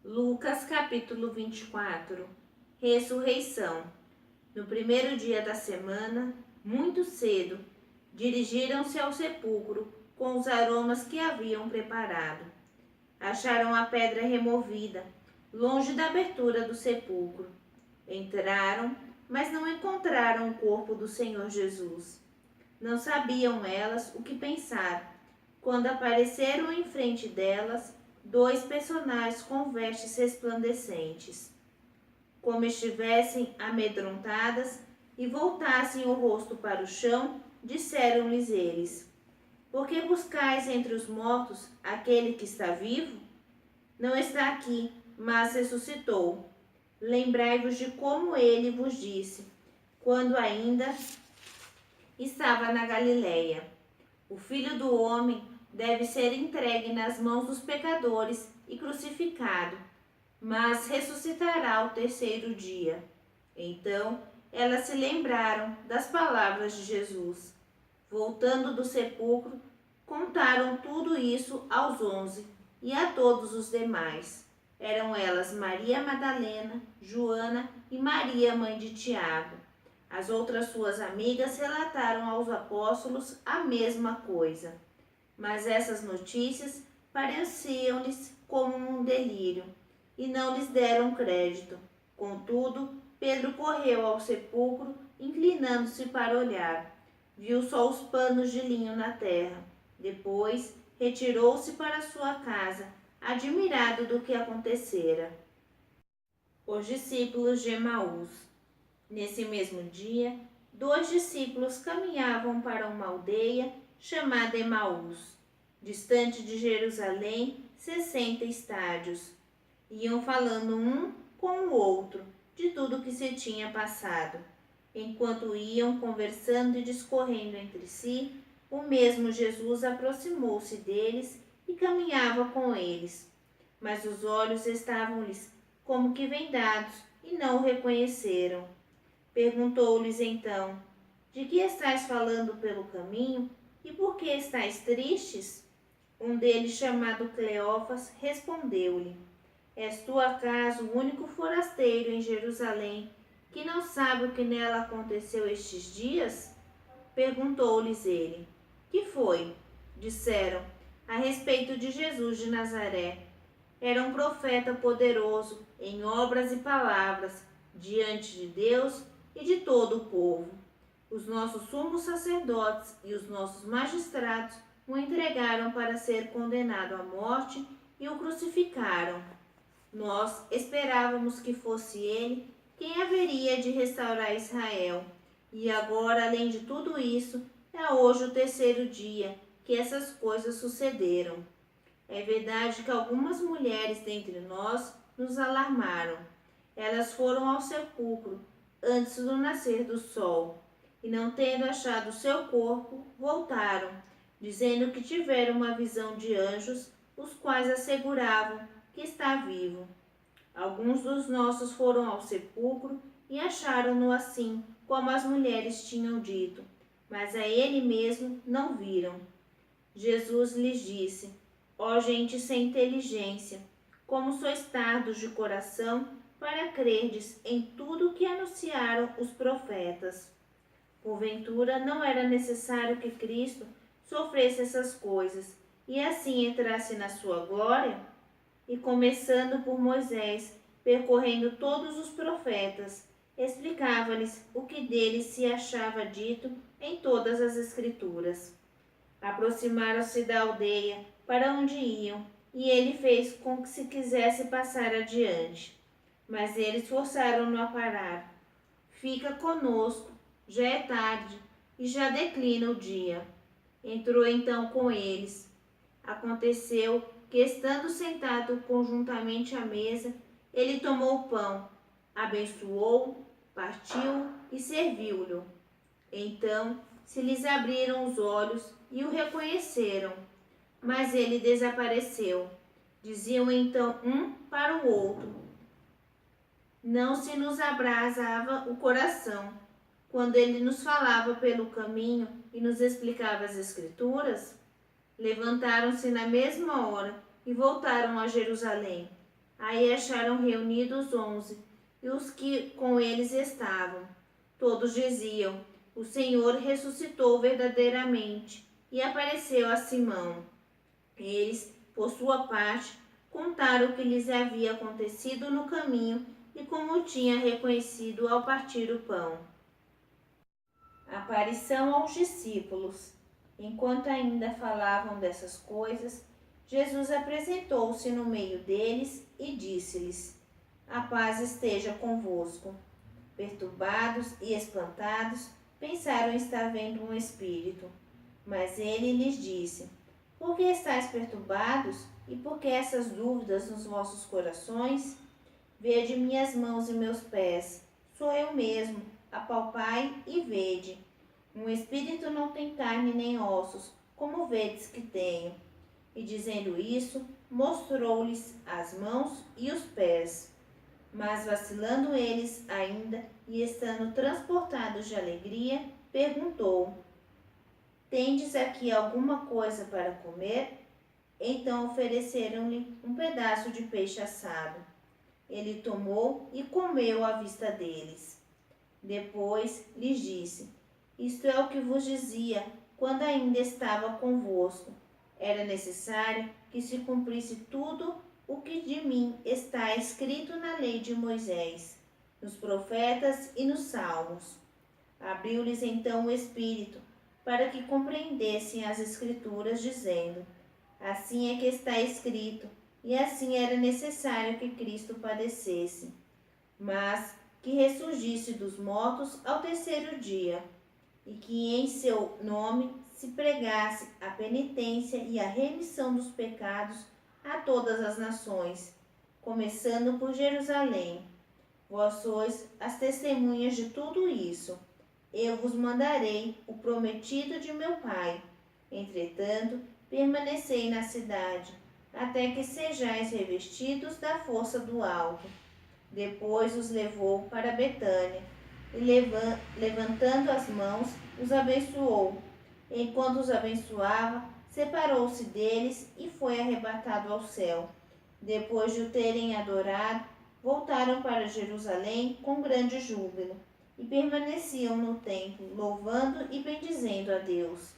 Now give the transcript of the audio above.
Lucas capítulo 24. Ressurreição. No primeiro dia da semana, muito cedo, dirigiram-se ao sepulcro com os aromas que haviam preparado. Acharam a pedra removida, longe da abertura do sepulcro. Entraram, mas não encontraram o corpo do Senhor Jesus. Não sabiam elas o que pensar, quando apareceram em frente delas dois personagens com vestes resplandecentes. Como estivessem amedrontadas e voltassem o rosto para o chão, disseram-lhes eles: Por que buscais entre os mortos aquele que está vivo? Não está aqui, mas ressuscitou. Lembrai-vos de como ele vos disse, quando ainda estava na Galileia: O Filho do Homem deve ser entregue nas mãos dos pecadores e crucificado, mas ressuscitará ao terceiro dia. Então elas se lembraram das palavras de Jesus. Voltando do sepulcro, contaram tudo isso aos 11 e a todos os demais. Eram elas Maria Madalena, Joana e Maria, mãe de Tiago. As outras suas amigas relataram aos apóstolos a mesma coisa. Mas essas notícias pareciam-lhes como um delírio e não lhes deram crédito. Contudo, Pedro correu ao sepulcro, inclinando-se para olhar. Viu só os panos de linho na terra. Depois, retirou-se para sua casa, admirado do que acontecera. Os discípulos de Emaús. Nesse mesmo dia, 2 discípulos caminhavam para uma aldeia chamada Emaús, distante de Jerusalém 60 estádios. Iam falando um com o outro de tudo que se tinha passado. Enquanto iam conversando e discorrendo entre si, o mesmo Jesus aproximou-se deles e caminhava com eles. Mas os olhos estavam-lhes como que vendados e não o reconheceram. Perguntou-lhes então: De que estáis falando pelo caminho e por que estáis tristes? Um deles, chamado Cleófas, respondeu-lhe: És tu acaso o único forasteiro em Jerusalém que não sabe o que nela aconteceu estes dias? Perguntou-lhes ele: Que foi? Disseram: A respeito de Jesus de Nazaré. Era um profeta poderoso em obras e palavras diante de Deus e de todo o povo. Os nossos sumos sacerdotes e os nossos magistrados o entregaram para ser condenado à morte e o crucificaram. Nós esperávamos que fosse ele quem haveria de restaurar Israel. E agora, além de tudo isso, é hoje o terceiro dia que essas coisas sucederam. É verdade que algumas mulheres dentre nós nos alarmaram. Elas foram ao sepulcro antes do nascer do sol, e não tendo achado seu corpo, voltaram, dizendo que tiveram uma visão de anjos, os quais asseguravam que está vivo. Alguns dos nossos foram ao sepulcro e acharam-no assim, como as mulheres tinham dito, mas a ele mesmo não viram. Jesus lhes disse: Ó gente sem inteligência, como sois tardos de coração para crerdes em tudo o que anunciaram os profetas. Porventura não era necessário que Cristo sofresse essas coisas e assim entrasse na sua glória? E começando por Moisés, percorrendo todos os profetas, explicava-lhes o que dele se achava dito em todas as Escrituras. Aproximaram-se da aldeia para onde iam, e ele fez com que se quisesse passar adiante. Mas eles forçaram-no a parar. Fica conosco, já é tarde e já declina o dia. Entrou então com eles. Aconteceu que, estando sentado conjuntamente à mesa, ele tomou o pão, abençoou, partiu e serviu-lhe. Então se lhes abriram os olhos e o reconheceram, mas ele desapareceu. Diziam então um para o outro: Não se nos abrasava o coração quando ele nos falava pelo caminho e nos explicava as Escrituras? Levantaram-se na mesma hora e voltaram a Jerusalém. Aí acharam reunidos 11 e os que com eles estavam. Todos diziam: o Senhor ressuscitou verdadeiramente e apareceu a Simão. Eles, por sua parte, contaram o que lhes havia acontecido no caminho e como tinha reconhecido ao partir o pão. Aparição aos discípulos. Enquanto ainda falavam dessas coisas, Jesus apresentou-se no meio deles e disse-lhes: a paz esteja convosco. Perturbados e espantados, pensaram estar vendo um espírito. Mas ele lhes disse: por que estáis perturbados e por que essas dúvidas nos vossos corações? Vede minhas mãos e meus pés, sou eu mesmo, apalpai e vede. Um espírito não tem carne nem ossos, como vedes que tenho. E dizendo isso, mostrou-lhes as mãos e os pés. Mas vacilando eles ainda e estando transportados de alegria, perguntou: tendes aqui alguma coisa para comer? Então ofereceram-lhe um pedaço de peixe assado. Ele tomou e comeu à vista deles. Depois lhes disse: isto é o que vos dizia quando ainda estava convosco. Era necessário que se cumprisse tudo o que de mim está escrito na lei de Moisés, nos profetas e nos salmos. Abriu-lhes então o Espírito, para que compreendessem as Escrituras, dizendo: assim é que está escrito, e assim era necessário que Cristo padecesse, mas que ressurgisse dos mortos ao terceiro dia, e que em seu nome se pregasse a penitência e a remissão dos pecados a todas as nações, começando por Jerusalém. Vós sois as testemunhas de tudo isso. Eu vos mandarei o prometido de meu Pai. Entretanto, permanecei na cidade, até que sejais revestidos da força do alto. Depois os levou para Betânia, e levantando as mãos, os abençoou. Enquanto os abençoava, separou-se deles e foi arrebatado ao céu. Depois de o terem adorado, voltaram para Jerusalém com grande júbilo e permaneciam no templo, louvando e bendizendo a Deus.